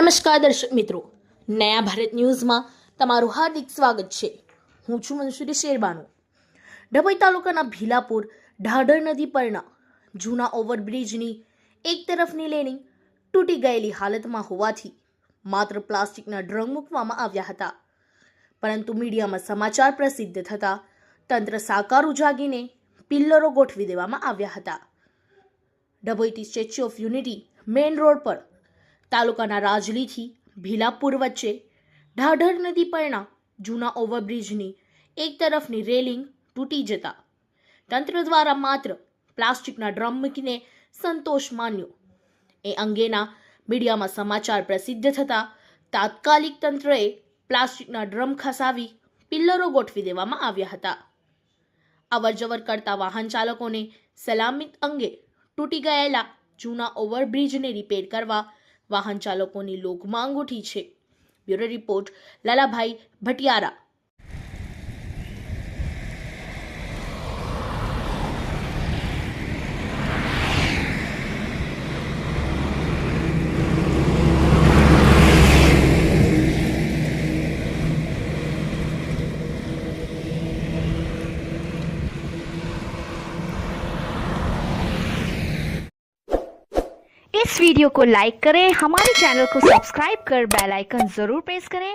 નમસ્કાર દર્શક મિત્રો, નયા ભારત ન્યૂઝમાં તમારું હાર્દિક સ્વાગત છે। હું છું મંસૂરી શેરબાનુ। ડભોઈ તાલુકાના ભીલાપુર ઢાઢર નદી પરના જૂના ઓવરબ્રિજની એક તરફની રેલિંગ તૂટી ગયેલી હાલતમાં હોવાથી માત્ર પ્લાસ્ટિકના ડ્રમ મૂકવામાં આવ્યા હતા, પરંતુ મીડિયામાં સમાચાર પ્રસિદ્ધ થતાં તંત્ર સાકારું જાગીને પિલ્લરો ગોઠવી દેવામાં આવ્યા હતા। ડભોઈથી statue of unity main road પર તાલુકાના રાજલીથી ભીલાપુર વચ્ચે ઢાઢર નદી પરના જૂના ઓવરબ્રિજની એક તરફની રેલિંગ તૂટી જતા તંત્ર દ્વારા માત્ર પ્લાસ્ટિકના ડ્રમ મૂકીને સંતોષ માન્યો। એ અંગેના મીડિયામાં સમાચાર પ્રસિદ્ધ થતાં તાત્કાલિક તંત્રએ પ્લાસ્ટિકના ડ્રમ ખસાવી પિલ્લરો ગોઠવી દેવામાં આવ્યા હતા। અવરજવર કરતા વાહન ચાલકોને સલામત અંગે તૂટી ગયેલા જૂના ઓવરબ્રિજને રિપેર કરવા વાહન ચાલકોની લોક માંગ ઉઠી છે। Bureau report Lalabhai Bhatiyara. इस वीडियो को लाइक करें, हमारे चैनल को सब्सक्राइब कर बेल आइकन जरूर प्रेस करें